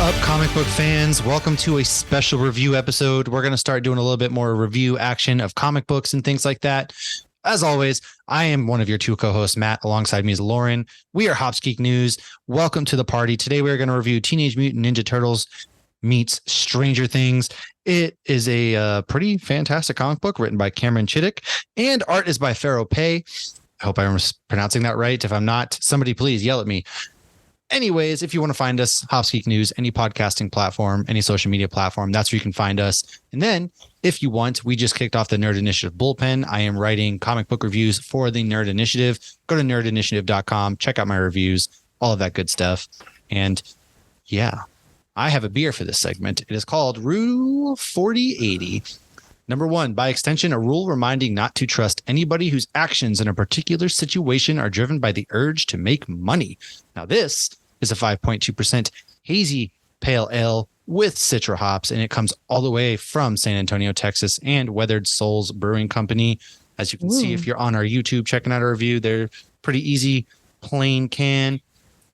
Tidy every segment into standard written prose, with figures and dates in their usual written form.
up, comic book fans? Welcome to a special review episode. We're going to start doing a little bit more review action of comic books and things like that. As always, I am one of your two co-hosts, Matt. Alongside me is Lauren. We are Hops Geek News. Welcome to the party. Today we are going to review Teenage Mutant Ninja Turtles meets Stranger Things. It is a pretty fantastic comic book written by Cameron Chittick, and art is by Pharaoh Pei. I hope I'm pronouncing that right. If I'm not, somebody please yell at me. Anyways, if you want to find us, Hops Geek News, any podcasting platform, any social media platform, that's where you can find us. And then if you want, we just kicked off the Nerd Initiative bullpen. I am writing comic book reviews for the Nerd Initiative. Go to nerdinitiative.com, check out my reviews, all of that good stuff. And yeah, I have a beer for this segment. It is called Rule 4080. Number 1, by extension, a rule reminding not to trust anybody whose actions in a particular situation are driven by the urge to make money. Now, this is a 5.2% hazy pale ale with Citra hops, and it comes all the way from San Antonio, Texas, and Weathered Souls Brewing Company. As you can see, if you're on our YouTube checking out our review, they're pretty easy, plain can.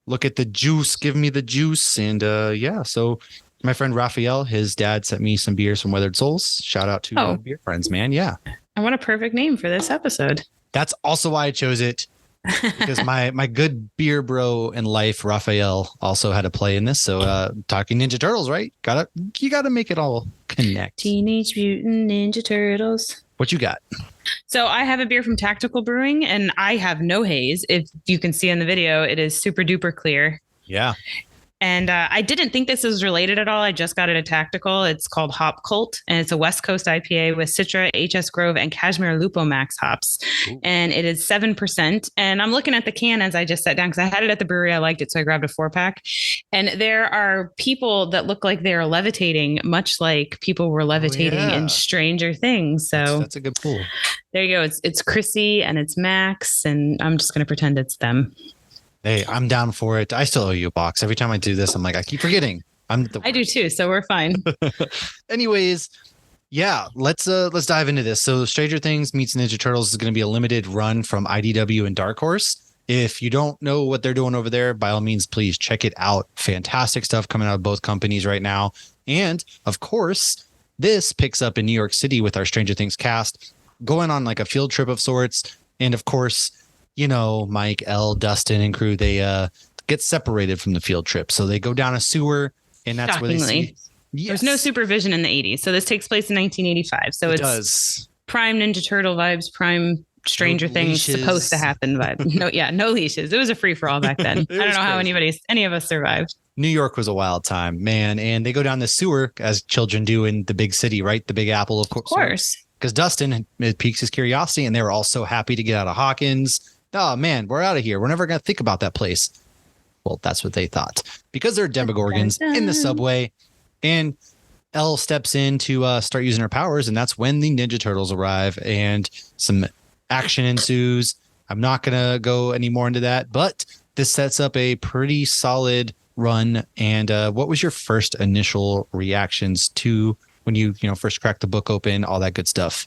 Look at the juice. Give me the juice. And yeah, so my friend Raphael, his dad sent me some beers from Weathered Souls. Shout out to beer friends, man. Yeah. I want a perfect name for this episode. That's also why I chose it. Because my good beer bro in life, Raphael, also had a play in this. So talking Ninja Turtles, right? You gotta make it all connect. Teenage Mutant Ninja Turtles. What you got? So I have a beer from Tactical Brewing, and I have no haze. If you can see in the video, it is super duper clear. Yeah. And I didn't think this was related at all. I just got it at Tactical. It's called Hop Cult, and it's a West Coast IPA with Citra, HS Grove, and Cashmere Lupo Max hops. Ooh. And it is 7%. And I'm looking at the can as I just sat down because I had it at the brewery. I liked it, so I grabbed a 4-pack. And there are people that look like they're levitating, much like people were levitating in Stranger Things. So that's a good pull. There you go. It's Chrissy and it's Max, and I'm just going to pretend it's them. Hey, I'm down for it. I still owe you a box. Every time I do this, I'm like, I keep forgetting. I do too, so we're fine. Anyways, yeah, let's dive into this. So Stranger Things meets Ninja Turtles is going to be a limited run from IDW and Dark Horse. If you don't know what they're doing over there, by all means, please check it out. Fantastic stuff coming out of both companies right now. And of course, this picks up in New York City with our Stranger Things cast going on like a field trip of sorts. And of course, you know, Mike, Elle, Dustin, and crew, they get separated from the field trip. So they go down a sewer, and that's where they see. Yes. There's no supervision in the 80s. So this takes place in 1985. So it does. Prime Ninja Turtle vibes, prime Stranger Things supposed to happen vibe. No leashes. It was a free-for-all back then. I don't know how any of us survived. New York was a wild time, man. And they go down the sewer, as children do in the big city, right? The Big Apple, of course. Because Dustin, it piques his curiosity, and they were all so happy to get out of Hawkins. Oh man, we're out of here. We're never going to think about that place. Well, that's what they thought, because there are Demogorgons in the subway, and Elle steps in to start using her powers. And that's when the Ninja Turtles arrive and some action ensues. I'm not going to go any more into that, but this sets up a pretty solid run. And what was your first initial reactions to when you first cracked the book open, all that good stuff?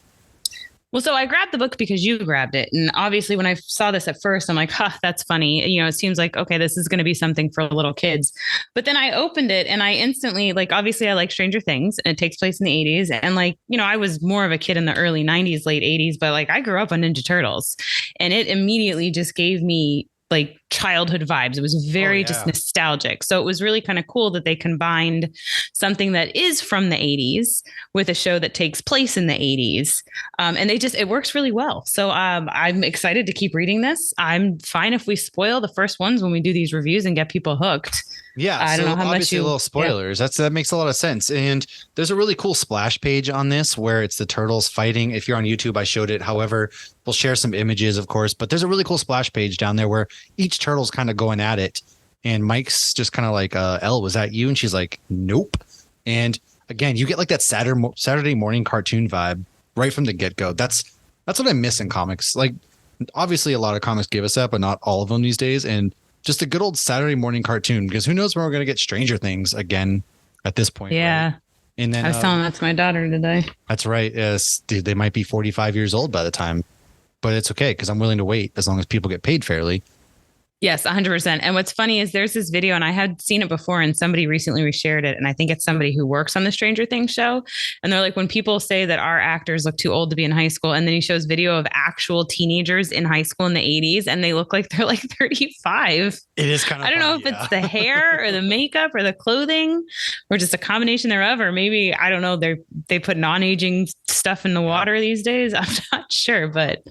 Well, so I grabbed the book because you grabbed it. And obviously when I saw this at first, I'm like, that's funny. It seems like, okay, this is going to be something for little kids. But then I opened it and I instantly, obviously I like Stranger Things, and it takes place in the 80s. And I was more of a kid in the early 90s, late 80s, but I grew up on Ninja Turtles, and it immediately just gave me childhood vibes. It was very just nostalgic. So it was really kind of cool that they combined something that is from the 80s with a show that takes place in the 80s. And it works really well. So I'm excited to keep reading this. I'm fine if we spoil the first ones when we do these reviews and get people hooked. Yeah, I don't know how much a little spoilers. Yeah. That makes a lot of sense. And there's a really cool splash page on this where it's the turtles fighting. If you're on YouTube, I showed it. However, we'll share some images, of course. But there's a really cool splash page down there where each turtle's kind of going at it. And Mike's just kind of like, Elle, was that you? And she's like, nope. And again, you get that Saturday morning cartoon vibe right from the get-go. That's what I miss in comics. Obviously, a lot of comics give us that, but not all of them these days. And just a good old Saturday morning cartoon, because who knows when we're going to get Stranger Things again at this point. Yeah. Right? And then I was telling that to my daughter today. That's right. Yes, dude, they might be 45 years old by the time, but it's okay because I'm willing to wait as long as people get paid fairly. Yes, 100%. And what's funny is there's this video, and I had seen it before, and somebody recently reshared it. And I think it's somebody who works on the Stranger Things show. And they're like, when people say that our actors look too old to be in high school, and then he shows video of actual teenagers in high school in the 80s, and they look like they're like 35. It is kind of I don't know if it's the hair or the makeup or the clothing or just a combination thereof, or maybe, I don't know, they put non-aging stuff in the water these days. I'm not sure, but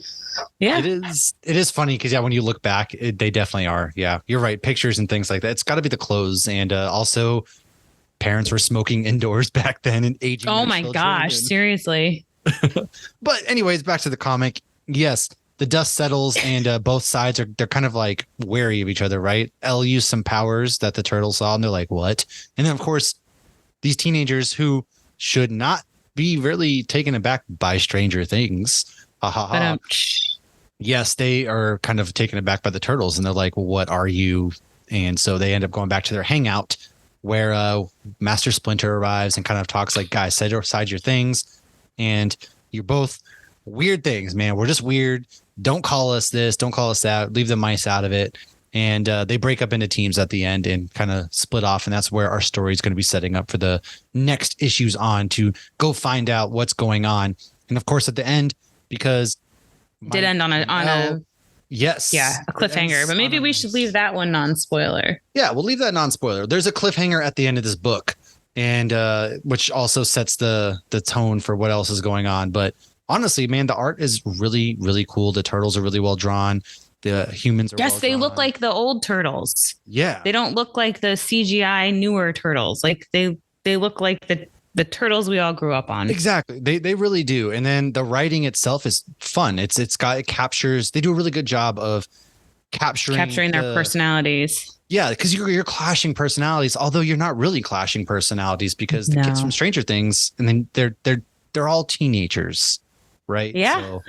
yeah, it is funny because when you look back, they definitely are. Yeah, you're right. Pictures and things like that. It's got to be the clothes, and also parents were smoking indoors back then and aging. Oh my gosh, seriously. But anyways, back to the comic. Yes, the dust settles, and both sides they're kind of like wary of each other, right? Elle used some powers that the turtles saw, and they're like, "What?" And then of course, these teenagers who should not be really taken aback by Stranger Things. Yes, they are kind of taken aback by the turtles, and they're like, well, "What are you?" And so they end up going back to their hangout, where Master Splinter arrives and kind of talks like, "Guys, set aside your things, and you're both weird things, man. We're just weird. Don't call us this. Don't call us that. Leave the mice out of it." And they break up into teams at the end and kind of split off, and that's where our story is going to be setting up for the next issues on to go find out what's going on. And of course, at the end, because did end on a yes, yeah, a cliffhanger, but maybe we should leave that one non-spoiler. Yeah, we'll leave that non-spoiler. There's a cliffhanger at the end of this book, and which also sets the tone for what else is going on. But honestly, man, the art is really, really cool. The turtles are really well drawn. The humans are yes, they look like the old turtles. Yeah, they don't look like the CGI newer turtles. Like they look like the turtles we all grew up on. Exactly. They really do. And then the writing itself is fun. It captures, they do a really good job of capturing their personalities. Yeah, because you're clashing personalities, although you're not really clashing personalities because the kids from Stranger Things, and then they're all teenagers, right? Yeah. So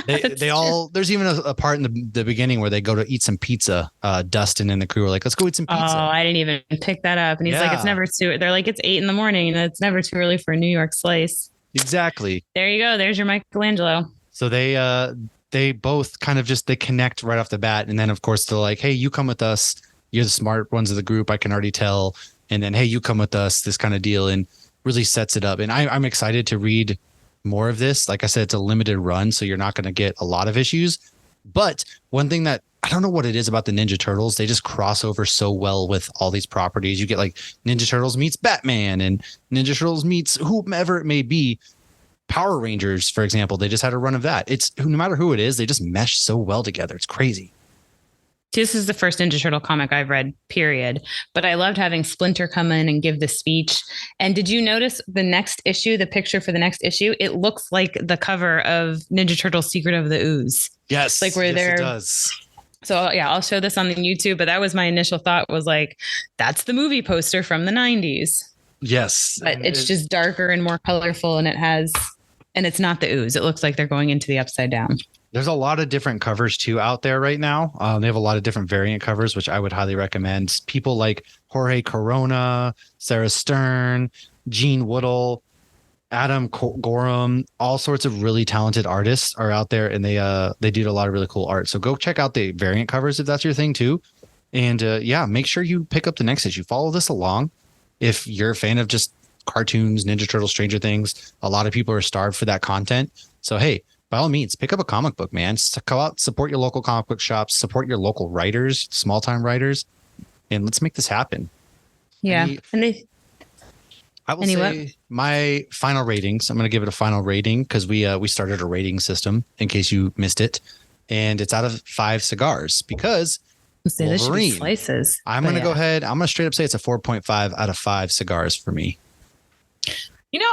they all, there's even a part in the beginning where they go to eat some pizza. Dustin and the crew are like, "Let's go eat some pizza." Oh, I didn't even pick that up. And he's like, "It's never too," they're like, "It's 8 a.m. and it's never too early for a New York slice." Exactly. There you go. There's your Michelangelo. So they both kind of they connect right off the bat. And then of course they're like, "Hey, you come with us. You're the smart ones of the group. I can already tell." And then, "Hey, you come with us," this kind of deal, and really sets it up. And I'm excited to read more of this. Like I said, it's a limited run, so you're not going to get a lot of issues. But one thing that I don't know what it is about the Ninja Turtles, they just cross over so well with all these properties. You get like Ninja Turtles meets Batman and Ninja Turtles meets whomever it may be. Power Rangers, for example, they just had a run of that. It's no matter who it is, they just mesh so well together. It's crazy. This is the first Ninja Turtle comic I've read, period. But I loved having Splinter come in and give the speech. And did you notice the next issue, the picture for the next issue? It looks like the cover of Ninja Turtles Secret of the Ooze. Yes. Like where it does. So yeah, I'll show this on the YouTube. But that was my initial thought, was like, that's the movie poster from the 90s. Yes. But it's just darker and more colorful, and it's not the ooze. It looks like they're going into the Upside Down. There's a lot of different covers too out there right now. They have a lot of different variant covers, which I would highly recommend. People like Jorge Corona, Sarah Stern, Gene Woodall, Adam Gorham, all sorts of really talented artists are out there, and they do a lot of really cool art. So go check out the variant covers if that's your thing too. And make sure you pick up the next issue. Follow this along. If you're a fan of just cartoons, Ninja Turtles, Stranger Things, a lot of people are starved for that content. So hey, by all means, pick up a comic book, man. Go out, support your local comic book shops, support your local writers, small time writers, and let's make this happen. Yeah. I will say my final ratings. I'm going to give it a final rating because we started a rating system in case you missed it, and it's out of 5 cigars because this should be slices. I'm going to go ahead. I'm going to straight up say it's a 4.5 out of 5 cigars for me.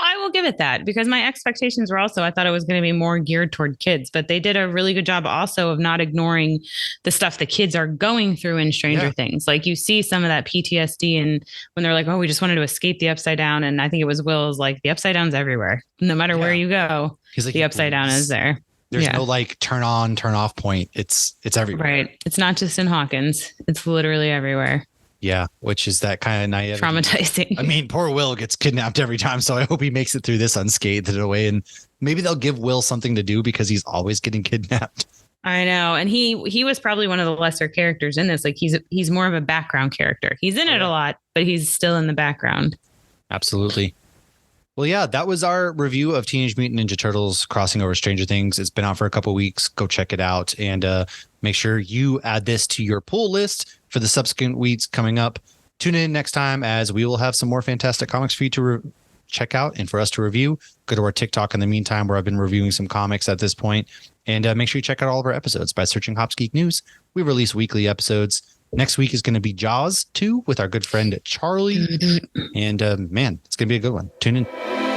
I will give it that, because my expectations were also, I thought it was going to be more geared toward kids, but they did a really good job also of not ignoring the stuff the kids are going through in Stranger Things. Like you see some of that PTSD, and when they're like, "Oh, we just wanted to escape the Upside Down." And I think it was Will's like, the Upside Down's everywhere. No matter where you go, like, the Upside Down is there. There's no like turn on, turn off point. It's everywhere. Right. It's not just in Hawkins. It's literally everywhere. Yeah, which is that kind of naivety. Traumatizing. I mean, poor Will gets kidnapped every time, so I hope he makes it through this unscathed in a way. And maybe they'll give Will something to do because he's always getting kidnapped. I know. And he was probably one of the lesser characters in this. Like he's more of a background character. He's in it a lot, but he's still in the background. Absolutely. Well, yeah, that was our review of Teenage Mutant Ninja Turtles Crossing Over Stranger Things. It's been out for a couple of weeks. Go check it out and make sure you add this to your pull list for the subsequent weeks coming up. Tune in next time as we will have some more fantastic comics for you to check out and for us to review. Go to our TikTok in the meantime, where I've been reviewing some comics at this point. And make sure you check out all of our episodes by searching Hops Geek News. We release weekly episodes. Next week is going to be Jaws 2 with our good friend Charlie. And man, it's going to be a good one. Tune in.